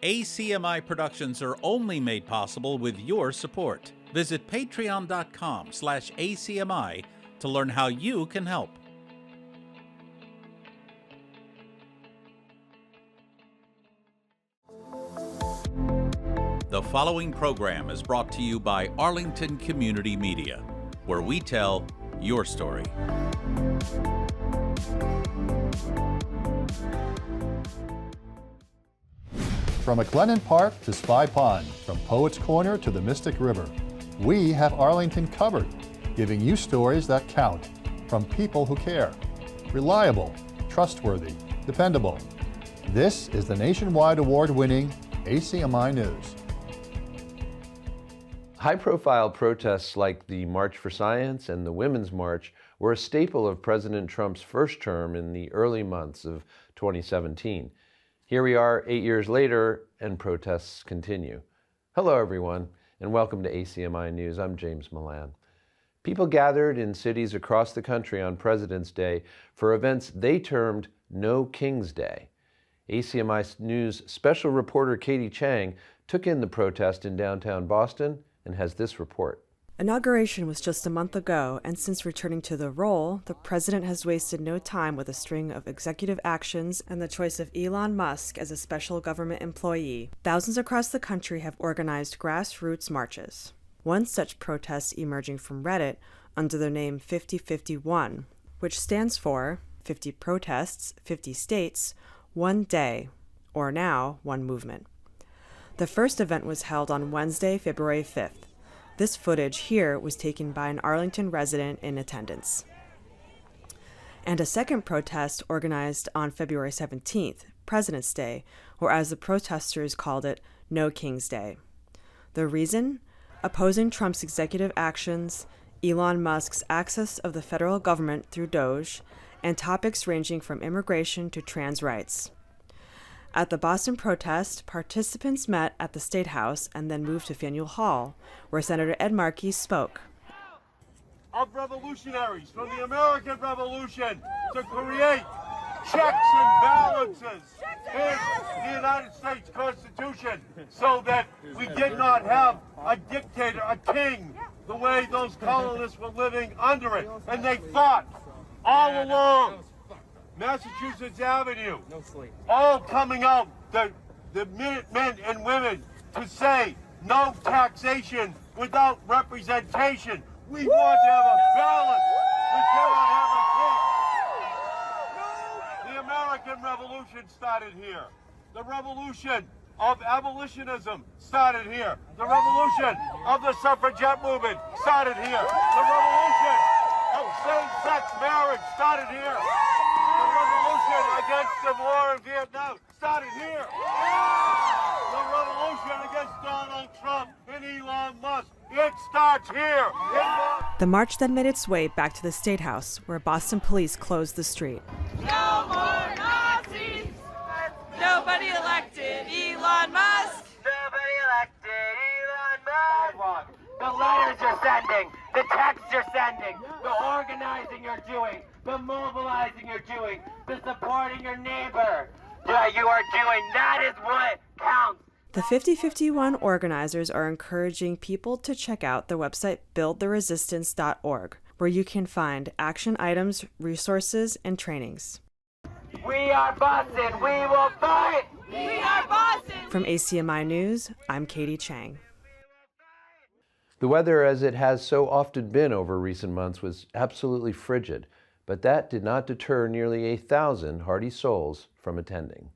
ACMi productions are only made possible with your support. Visit patreon.com/ACMi to learn how you can help. The following program is brought to you by Arlington Community Media, where we tell your story. From McLennan Park to Spy Pond, from Poets Corner to the Mystic River, we have Arlington covered, giving you stories that count from people who care. Reliable, trustworthy, dependable. This is the nationwide award-winning ACMi News. High-profile protests like the March for Science and the Women's March were a staple of President Trump's first term in the early months of 2017. Here we are 8 years later, and protests continue. Hello, everyone, and welcome to ACMi News. I'm James Milan. People gathered in cities across the country on President's Day for events they termed No King's Day. ACMi News special reporter Katie Chang took in the protest in downtown Boston and has this report. Inauguration was just a month ago, and since returning to the role, the president has wasted no time with a string of executive actions and the choice of Elon Musk as a special government employee. Thousands across the country have organized grassroots marches. One such protest emerging from Reddit under the name 5051, which stands for 50 protests, 50 states, 1 day, or now, 1 movement. The first event was held on Wednesday, February 5th. This footage here was taken by an Arlington resident in attendance. And a second protest organized on February 17th, President's Day, or as the protesters called it, No King's Day. The reason? Opposing Trump's executive actions, Elon Musk's access of the federal government through Doge, and topics ranging from immigration to trans rights. At the Boston protest, participants met at the State House and then moved to Faneuil Hall, where Senator Ed Markey spoke. Of revolutionaries from the American Revolution to create checks and balances in the United States Constitution so that we did not have a dictator, a king, the way those colonists were living under it. And they fought all along Massachusetts Avenue, all coming out, the men and women, to say no taxation without representation. We want to have a balance. We cannot have a king. The American Revolution started here. The revolution of abolitionism started here. The revolution of the suffragette movement started here. The revolution of same-sex marriage started here. The revolution against the war in Vietnam started here. The revolution against Donald Trump and Elon Musk, it starts here. The march then made its way back to the State House, where Boston police closed the street. No more Nazis! Nobody elected Elon Musk! Nobody elected Elon Musk! The letters you're sending, the texts you're sending, the organizing you're doing, the mobilizing you're doing, the supporting your neighbor that you are doing, that is what counts. The 5051 organizers are encouraging people to check out the website buildtheresistance.org, where you can find action items, resources, and trainings. We are Boston, we will fight! We are Boston! From ACMi News, I'm Katie Chang. The weather, as it has so often been over recent months, was absolutely frigid, but that did not deter nearly 1,000 hardy souls from attending.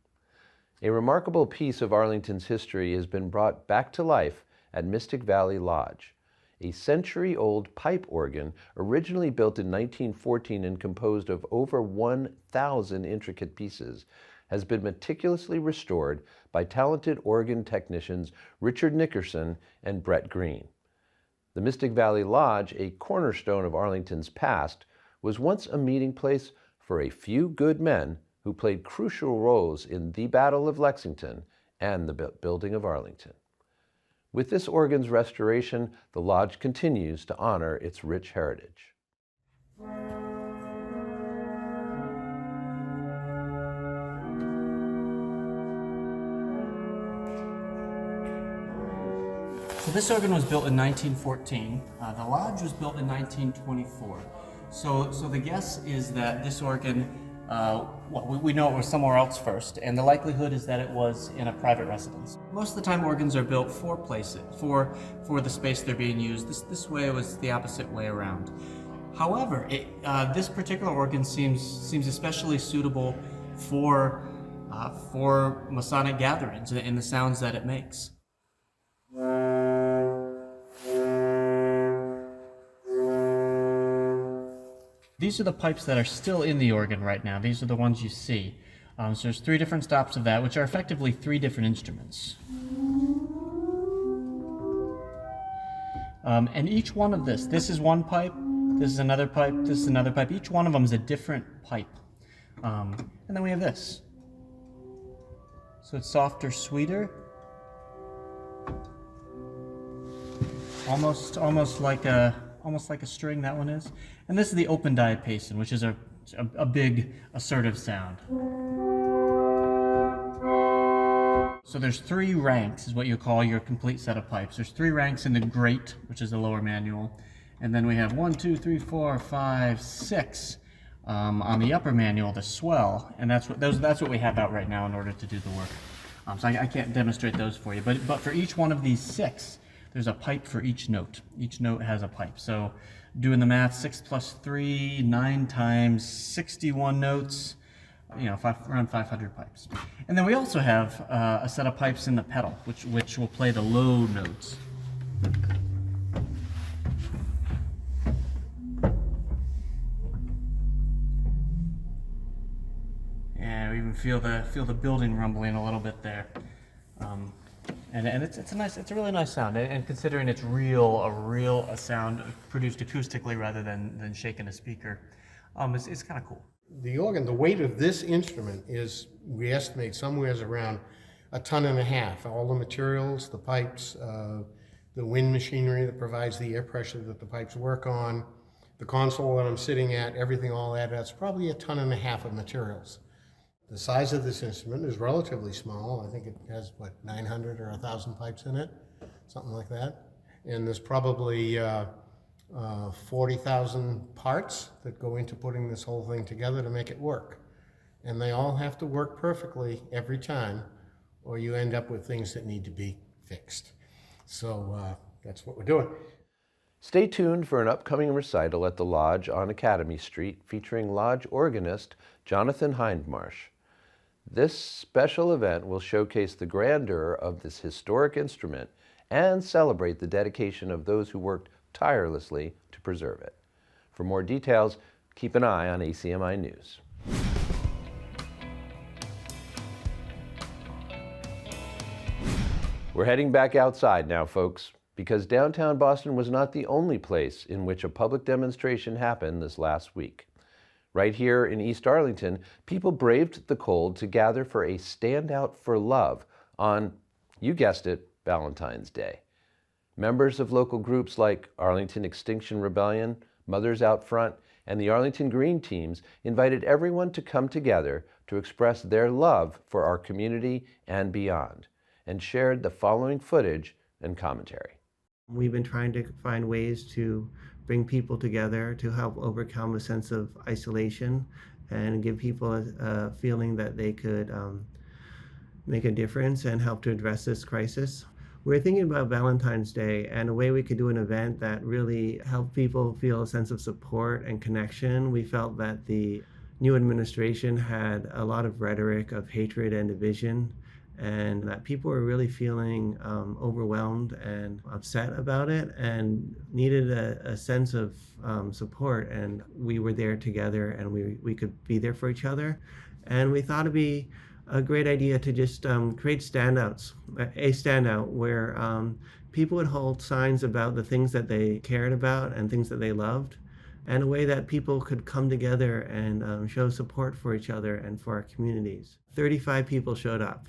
A remarkable piece of Arlington's history has been brought back to life at Mystic Valley Lodge. A century-old pipe organ, originally built in 1914 and composed of over 1,000 intricate pieces, has been meticulously restored by talented organ technicians Richard Nickerson and Brett Green. The Mystic Valley Lodge, a cornerstone of Arlington's past, was once a meeting place for a few good men who played crucial roles in the Battle of Lexington and the building of Arlington. With this organ's restoration, the Lodge continues to honor its rich heritage. So this organ was built in 1914. The lodge was built in 1924. So the guess is that this organ, we know it was somewhere else first, and the likelihood is that it was in a private residence. Most of the time organs are built for the space they're being used. This way was the opposite way around. However, this particular organ seems especially suitable for Masonic gatherings and the sounds that it makes. These are the pipes that are still in the organ right now. These are the ones you see. So there's 3 different stops of that, which are effectively 3 different instruments. And each one of this is one pipe, this is another pipe, this is another pipe. Each one of them is a different pipe. And then we have this. So it's softer, sweeter. Almost like a string, that one is. And this is the open diapason, which is a big assertive sound. So there's 3 ranks is what you call your complete set of pipes. There's 3 ranks in the grate, which is the lower manual. And then we have 1, 2, 3, 4, 5, 6 on the upper manual, the swell. And that's what we have out right now in order to do the work. So I can't demonstrate those for you. But for each one of these 6, there's a pipe for each note. Each note has a pipe. So doing the math, 6 plus 3, 9 times 61 notes, around 500 pipes. And then we also have a set of pipes in the pedal, which will play the low notes. Yeah, we even feel the building rumbling a little bit there. And it's a really nice sound, and considering it's a sound produced acoustically rather than shaking a speaker, it's kind of cool. The organ, the weight of this instrument is, we estimate, somewhere around 1.5 tons. All the materials, the pipes, the wind machinery that provides the air pressure that the pipes work on, the console that I'm sitting at, everything all that's probably 1.5 tons of materials. The size of this instrument is relatively small. I think it has, 900 or 1,000 pipes in it, something like that. And there's probably 40,000 parts that go into putting this whole thing together to make it work. And they all have to work perfectly every time, or you end up with things that need to be fixed. So that's what we're doing. Stay tuned for an upcoming recital at the Lodge on Academy Street featuring Lodge organist Jonathan Hindmarsh. This special event will showcase the grandeur of this historic instrument and celebrate the dedication of those who worked tirelessly to preserve it. For more details, keep an eye on ACMi News. We're heading back outside now, folks, because downtown Boston was not the only place in which a public demonstration happened this last week. Right here in East Arlington, people braved the cold to gather for a Stand Out for Love on, you guessed it, Valentine's Day. Members of local groups like Arlington Extinction Rebellion, Mothers Out Front, and the Arlington Green Teams invited everyone to come together to express their love for our community and beyond, and shared the following footage and commentary. We've been trying to find ways to bring people together to help overcome a sense of isolation and give people a feeling that they could make a difference and help to address this crisis. We're thinking about Valentine's Day and a way we could do an event that really helped people feel a sense of support and connection. We felt that the new administration had a lot of rhetoric of hatred and division, and that people were really feeling overwhelmed and upset about it and needed a sense of support. And we were there together and we could be there for each other. And we thought it'd be a great idea to just create standouts, a standout where people would hold signs about the things that they cared about and things that they loved, and a way that people could come together and show support for each other and for our communities. 35 people showed up.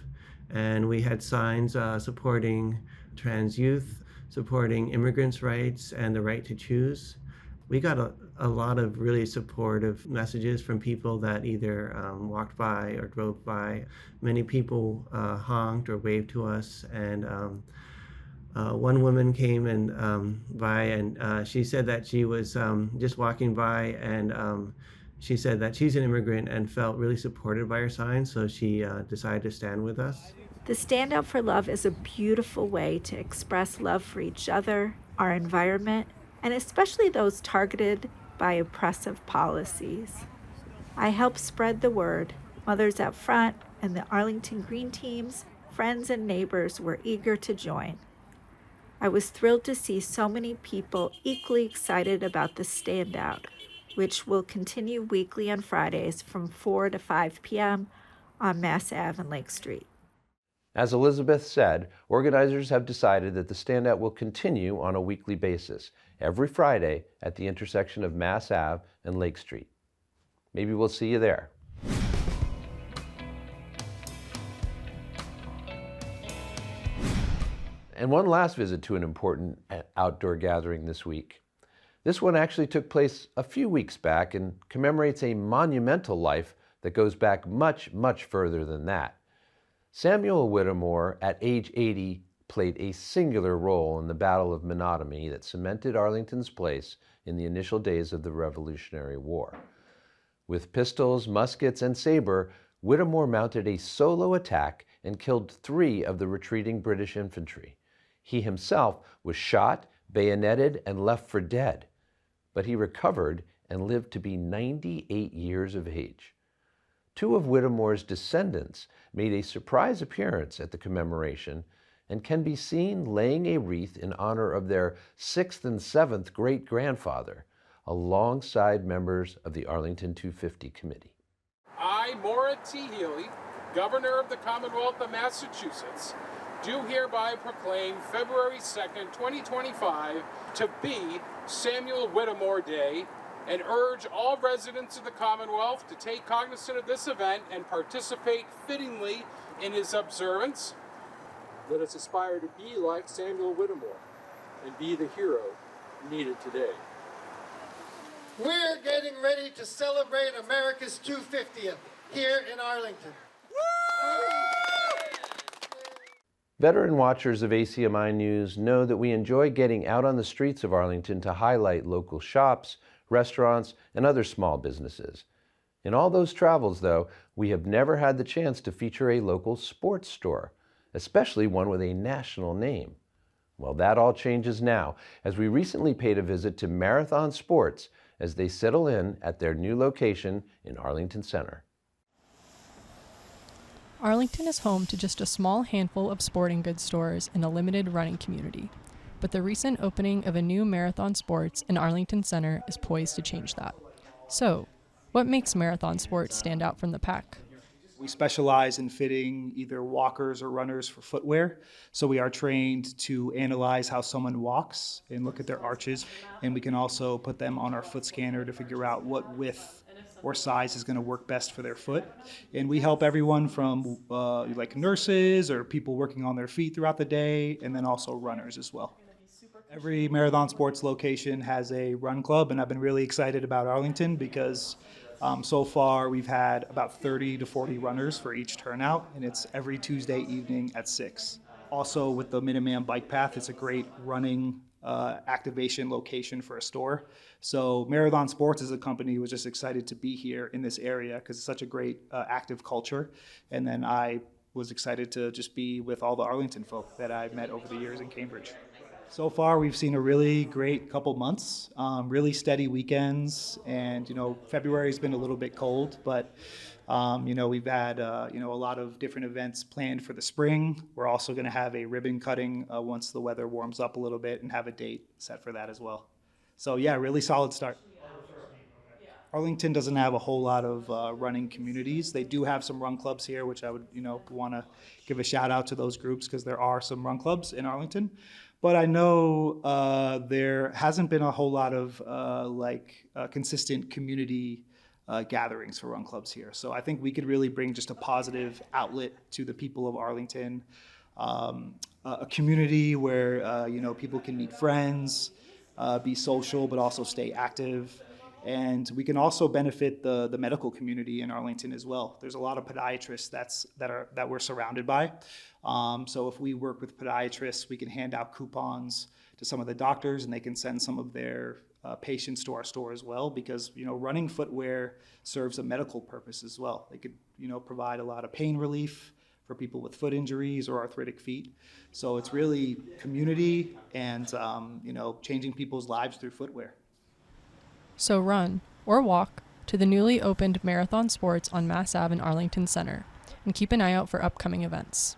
And we had signs supporting trans youth, supporting immigrants' rights and the right to choose. We got a lot of really supportive messages from people that either walked by or drove by. Many people honked or waved to us, and One woman came by, and she said that she was just walking by, and she said that she's an immigrant and felt really supported by our sign, so she decided to stand with us. The Stand Out for Love is a beautiful way to express love for each other, our environment, and especially those targeted by oppressive policies. I help spread the word. Mothers Out Front and the Arlington Green Teams, friends and neighbors were eager to join. I was thrilled to see so many people equally excited about the Stand Out, which will continue weekly on Fridays from 4 to 5 p.m. on Mass Ave and Lake Street. As Elizabeth said, organizers have decided that the Standout will continue on a weekly basis, every Friday at the intersection of Mass Ave and Lake Street. Maybe we'll see you there. And one last visit to an important outdoor gathering this week. This one actually took place a few weeks back and commemorates a monumental life that goes back much, much further than that. Samuel Whittemore, at age 80, played a singular role in the Battle of Menotomy that cemented Arlington's place in the initial days of the Revolutionary War. With pistols, muskets, and saber, Whittemore mounted a solo attack and killed 3 of the retreating British infantry. He himself was shot, bayoneted, and left for dead, but he recovered and lived to be 98 years of age. 2 of Whittemore's descendants made a surprise appearance at the commemoration and can be seen laying a wreath in honor of their 6th and 7th great-grandfather, alongside members of the Arlington 250 Committee. I, Maura T. Healy, Governor of the Commonwealth of Massachusetts, do hereby proclaim February 2nd, 2025 to be Samuel Whittemore Day, and urge all residents of the Commonwealth to take cognizance of this event and participate fittingly in his observance. Let us aspire to be like Samuel Whittemore and be the hero needed today. We're getting ready to celebrate America's 250th here in Arlington. Veteran watchers of ACMi News know that we enjoy getting out on the streets of Arlington to highlight local shops, restaurants, and other small businesses. In all those travels, though, we have never had the chance to feature a local sports store, especially one with a national name. Well, that all changes now, as we recently paid a visit to Marathon Sports as they settle in at their new location in Arlington Center. Arlington is home to just a small handful of sporting goods stores in a limited running community. But the recent opening of a new Marathon Sports in Arlington Center is poised to change that. So, what makes Marathon Sports stand out from the pack? We specialize in fitting either walkers or runners for footwear. So we are trained to analyze how someone walks and look at their arches. And we can also put them on our foot scanner to figure out what width or size is going to work best for their foot. And we help everyone from like nurses or people working on their feet throughout the day, and then also runners as well. Every Marathon Sports location has a run club, and I've been really excited about Arlington because so far we've had about 30 to 40 runners for each turnout, and it's every Tuesday evening at 6. Also with the Minuteman Bike Path, it's a great running activation location for a store. So Marathon Sports as a company was just excited to be here in this area because it's such a great active culture. And then I was excited to just be with all the Arlington folk that I've met over the years in Cambridge. So far, we've seen a really great couple months, really steady weekends, and February's been a little bit cold, but we've had a lot of different events planned for the spring. We're also going to have a ribbon cutting once the weather warms up a little bit, and have a date set for that as well. So yeah, really solid start. Arlington doesn't have a whole lot of running communities. They do have some run clubs here, which I would want to give a shout out to those groups because there are some run clubs in Arlington. But I know there hasn't been a whole lot of consistent community gatherings for run clubs here. So I think we could really bring just a positive outlet to the people of Arlington, a community where people can meet friends, be social, but also stay active. And we can also benefit the medical community in Arlington as well. There's a lot of podiatrists that we're surrounded by. So if we work with podiatrists, we can hand out coupons to some of the doctors, and they can send some of their patients to our store as well, because running footwear serves a medical purpose as well. They could provide a lot of pain relief for people with foot injuries or arthritic feet. So it's really community and changing people's lives through footwear. So run or walk to the newly opened Marathon Sports on Mass Ave in Arlington Center, and keep an eye out for upcoming events.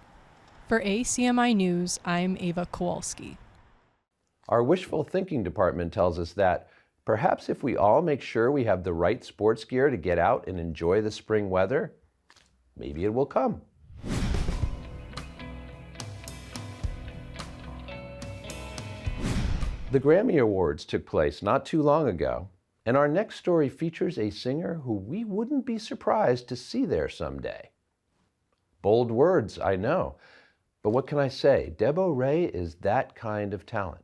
For ACMi News, I'm Ava Kowalski. Our wishful thinking department tells us that perhaps if we all make sure we have the right sports gear to get out and enjoy the spring weather, maybe it will come. The Grammy Awards took place not too long ago, and our next story features a singer who we wouldn't be surprised to see there someday. Bold words, I know, but what can I say? Debo Ray is that kind of talent.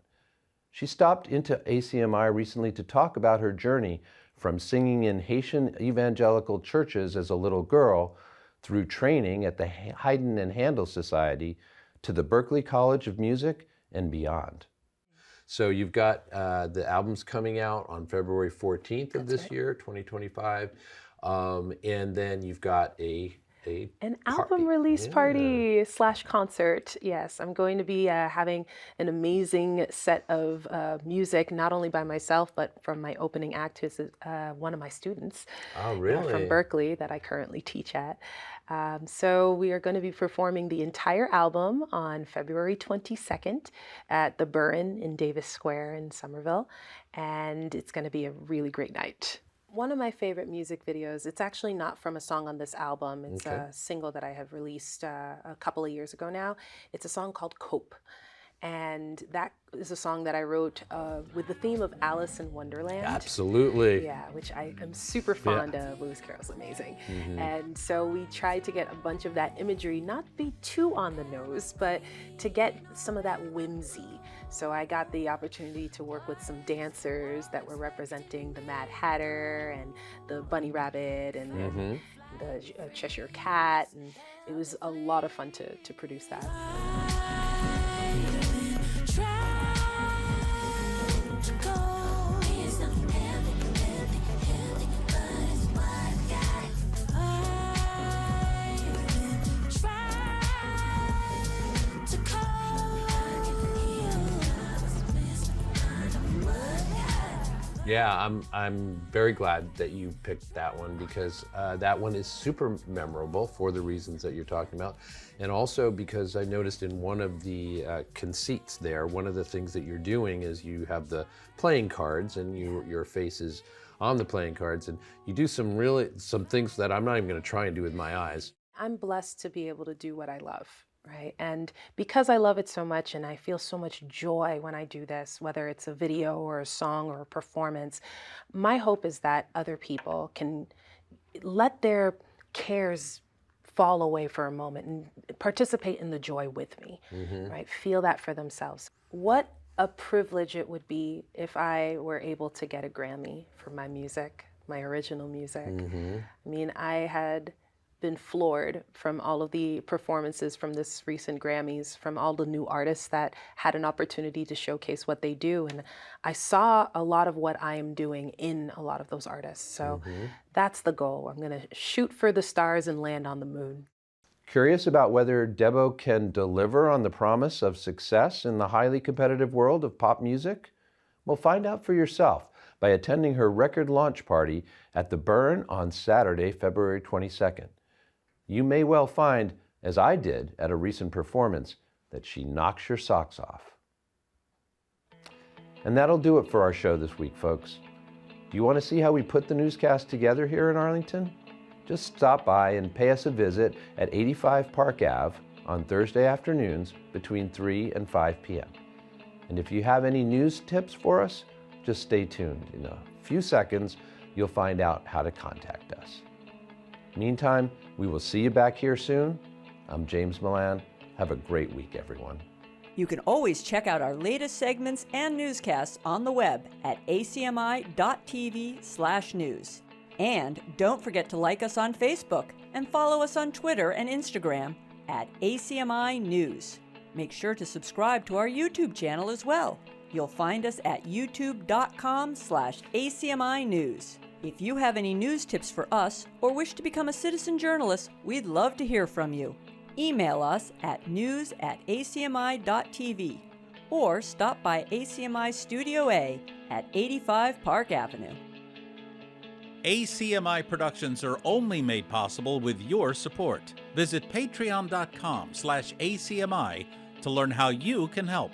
She stopped into ACMi recently to talk about her journey from singing in Haitian evangelical churches as a little girl through training at the Haydn and Handel Society to the Berklee College of Music and beyond. So you've got the albums coming out on February 14th of this year, 2025, and then you've got an album release party / concert. Yes, I'm going to be having an amazing set of music, not only by myself, but from my opening act, who's one of my students from Berklee that I currently teach at. So we are going to be performing the entire album on February 22nd at the Burren in Davis Square in Somerville, and it's going to be a really great night. One of my favorite music videos, it's actually not from a song on this album. It's a single that I have released a couple of years ago now. It's a song called Cope. And that is a song that I wrote with the theme of Alice in Wonderland. Absolutely. Yeah, which I am super fond of. Lewis Carroll's amazing. And so we tried to get a bunch of that imagery, not be too on the nose, but to get some of that whimsy. So I got the opportunity to work with some dancers that were representing the Mad Hatter and the Bunny Rabbit and the Cheshire Cat. And it was a lot of fun to produce that. Yeah, I'm very glad that you picked that one, because that one is super memorable for the reasons that you're talking about. And also because I noticed in one of the conceits there, one of the things that you're doing is you have the playing cards and your face is on the playing cards, and you do some things that I'm not even going to try and do with my eyes. I'm blessed to be able to do what I love. Right? And because I love it so much and I feel so much joy when I do this, whether it's a video or a song or a performance, my hope is that other people can let their cares fall away for a moment and participate in the joy with me, right? Feel that for themselves. What a privilege it would be if I were able to get a Grammy for my music, my original music. I mean, I had been floored from all of the performances from this recent Grammys, from all the new artists that had an opportunity to showcase what they do. And I saw a lot of what I am doing in a lot of those artists. So that's the goal. I'm going to shoot for the stars and land on the moon. Curious about whether Debo can deliver on the promise of success in the highly competitive world of pop music? Well, find out for yourself by attending her record launch party at the Burn on Saturday, February 22nd. You may well find, as I did at a recent performance, that she knocks your socks off. And that'll do it for our show this week, folks. Do you want to see how we put the newscast together here in Arlington? Just stop by and pay us a visit at 85 Park Ave on Thursday afternoons between 3 and 5 p.m. And if you have any news tips for us, just stay tuned. In a few seconds, you'll find out how to contact us. Meantime, we will see you back here soon. I'm James Milan. Have a great week, everyone. You can always check out our latest segments and newscasts on the web at acmi.tv/news. And don't forget to like us on Facebook and follow us on Twitter and Instagram at ACMi News. Make sure to subscribe to our YouTube channel as well. You'll find us at youtube.com/ACMi News. If you have any news tips for us or wish to become a citizen journalist, we'd love to hear from you. Email us at news@acmi.tv or stop by ACMI Studio A at 85 Park Avenue. ACMI productions are only made possible with your support. Visit patreon.com/ACMI to learn how you can help.